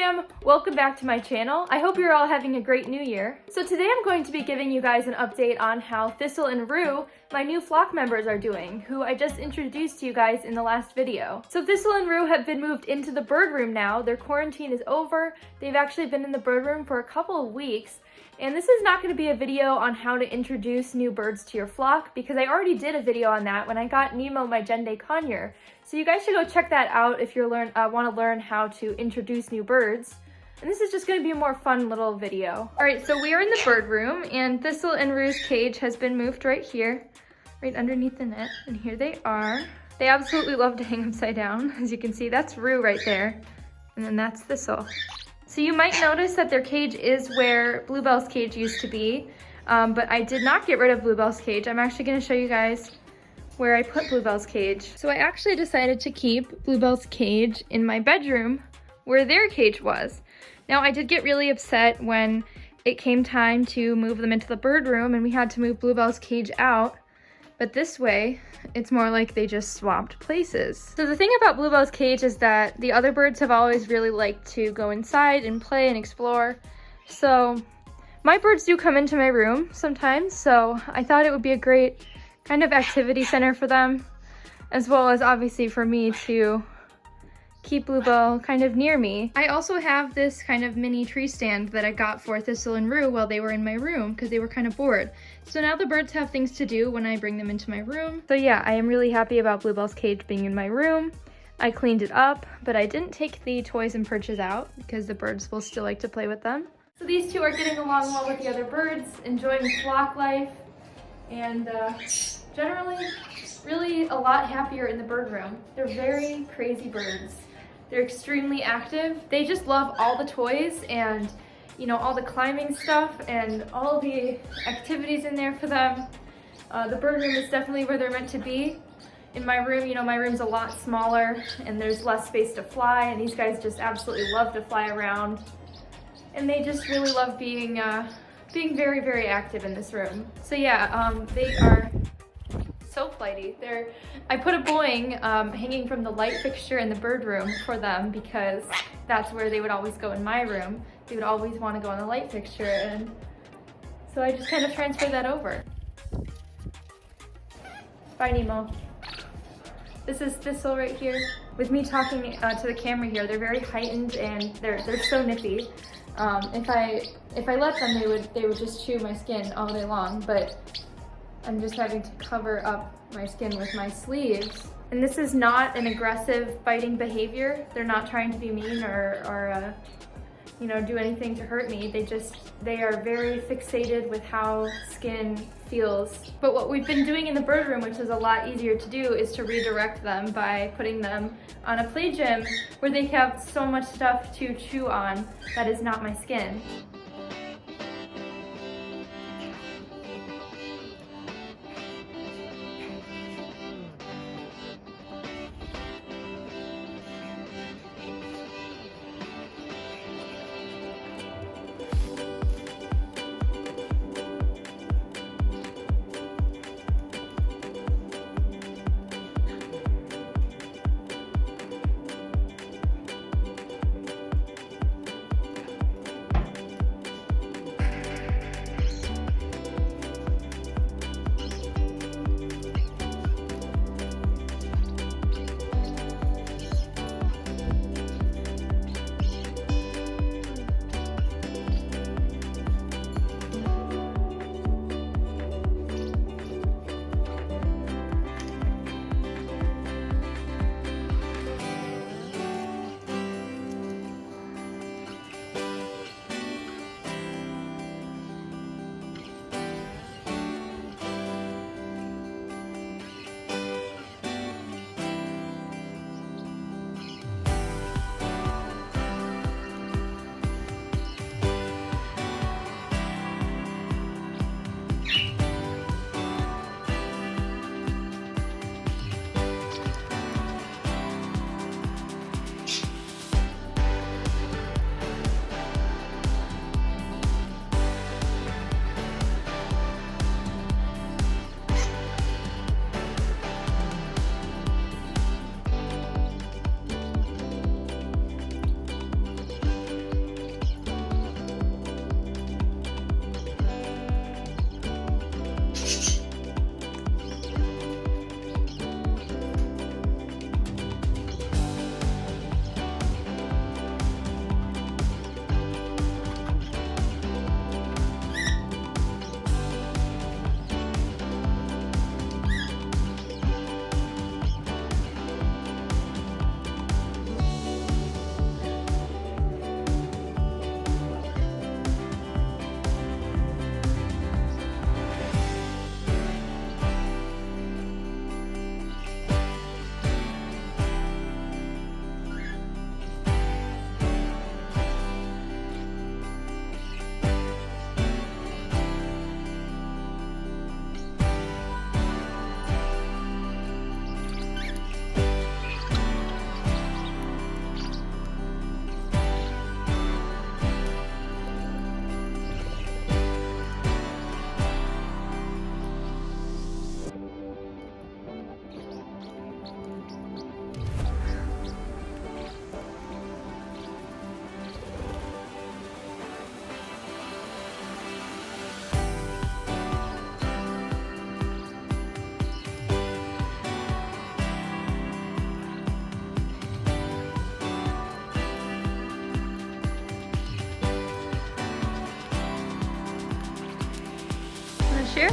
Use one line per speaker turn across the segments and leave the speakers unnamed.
fam, welcome back to my channel. I hope you're all having a great new year. So today I'm going to be giving you guys an update on how Thistle and Rue, my new flock members, are doing, who I just introduced to you guys in the last video. So Thistle and Rue have been moved into the bird room now. Their quarantine is over. They've actually been in the bird room for a couple of weeks. And this is not going to be a video on how to introduce new birds to your flock because I already did a video on that when I got Nemo, my Jenday Conure. So you guys should go check that out if you want to learn how to introduce new birds. And this is just going to be a more fun little video. Alright, so we are in the bird room and Thistle and Rue's cage has been moved right here, right underneath the net. And here they are. They absolutely love to hang upside down. As you can see, that's Rue right there. And then that's Thistle. So you might notice that their cage is where Bluebell's cage used to be, but I did not get rid of Bluebell's cage. I'm actually going to show you guys where I put Bluebell's cage. So I actually decided to keep Bluebell's cage in my bedroom where their cage was. Now I did get really upset when it came time to move them into the bird room and we had to move Bluebell's cage out. But this way, it's more like they just swapped places. So the thing about Bluebell's cage is that the other birds have always really liked to go inside and play and explore. So my birds do come into my room sometimes, so I thought it would be a great kind of activity center for them, as well as obviously for me to keep Bluebell kind of near me. I also have this kind of mini tree stand that I got for Thistle and Rue while they were in my room because they were kind of bored. So now the birds have things to do when I bring them into my room. So yeah, I am really happy about Bluebell's cage being in my room. I cleaned it up, but I didn't take the toys and perches out because the birds will still like to play with them. So these two are getting along well with the other birds, enjoying flock life, and generally really a lot happier in the bird room. They're very crazy birds. They're extremely active. They just love all the toys and, you know, all the climbing stuff and all the activities in there for them. The bird room is definitely where they're meant to be. In my room, you know, my room's a lot smaller and there's less space to fly, and these guys just absolutely love to fly around. And they just really love being very, very active in this room. So yeah, they are so flighty. I put a Boeing hanging from the light fixture in the bird room for them because that's where they would always go in my room. They would always want to go on the light fixture, and so I just kind of transferred that over. Bye, Nemo. This is Thistle right here. With me talking to the camera here, they're very heightened and they're so nippy. If I let them, they would just chew my skin all day long, but I'm just having to cover up my skin with my sleeves. And this is not an aggressive biting behavior. They're not trying to be mean or you know, do anything to hurt me. They are very fixated with how skin feels. But what we've been doing in the bird room, which is a lot easier to do, is to redirect them by putting them on a play gym where they have so much stuff to chew on that is not my skin. share?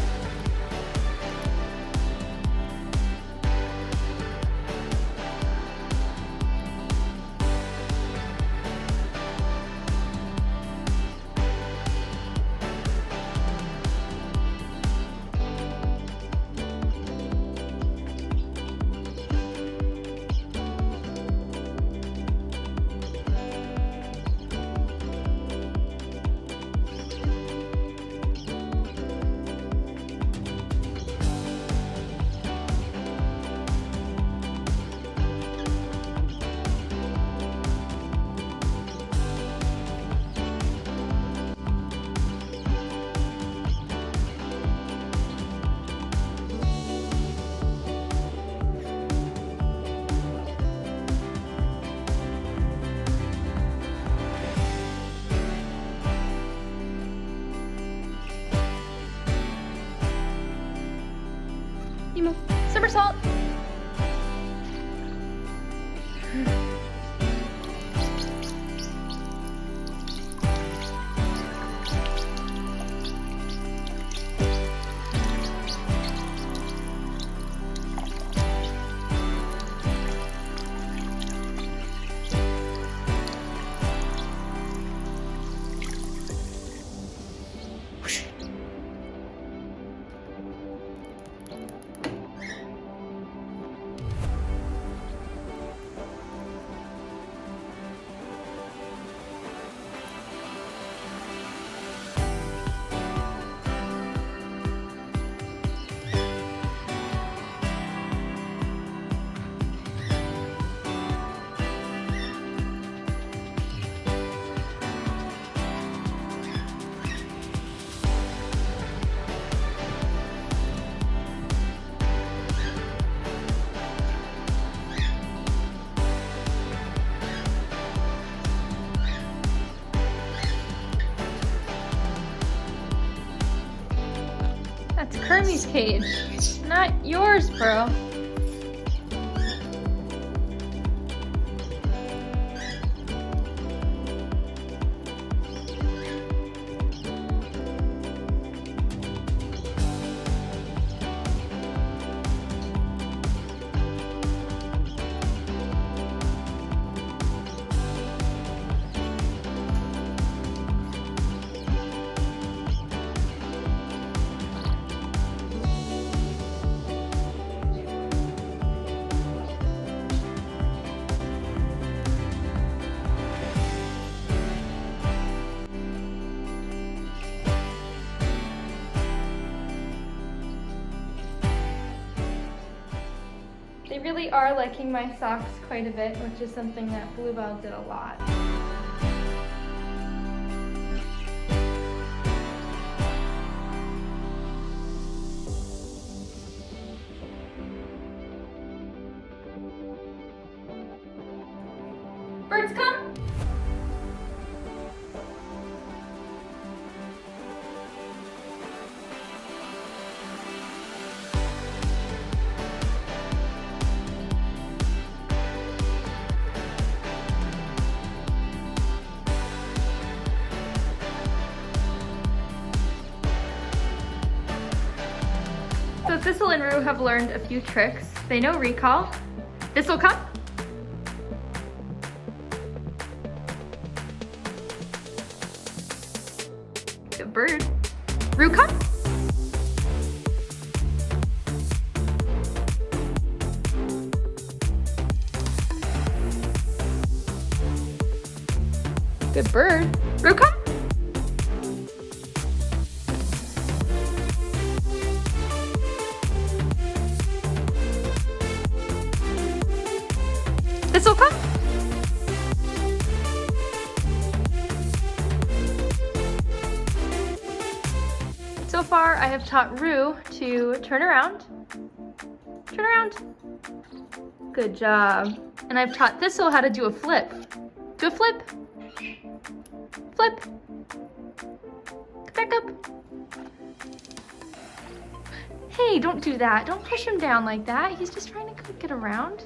Nemo, somersault! That's Kermit's cage, not yours, bro. They really are liking my socks quite a bit, which is something that Bluebell did a lot. Birds come! So Thistle and Rue have learned a few tricks. They know recall. Thistle, come. Good bird. Rue, come. Good bird. Rue, come. Thistle, come. So far, I have taught Rue to turn around. Turn around. Good job. And I've taught Thistle how to do a flip. Do a flip. Flip. Back up. Hey, don't do that. Don't push him down like that. He's just trying to get around.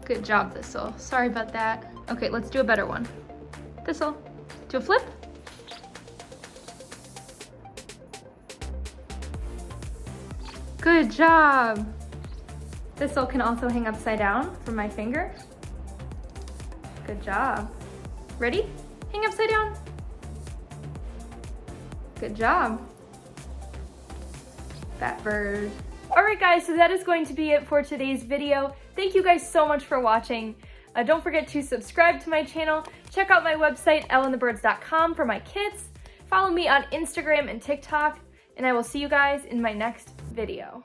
Good job, Thistle. Sorry about that. Okay, let's do a better one. Thistle, do a flip. Good job. Thistle can also hang upside down from my finger. Good job. Ready? Hang upside down. Good job. That bird. Alright guys, so that is going to be it for today's video. Thank you guys so much for watching. Don't forget to subscribe to my channel. Check out my website, elleandthebirds.com, for my kits. Follow me on Instagram and TikTok, and I will see you guys in my next video.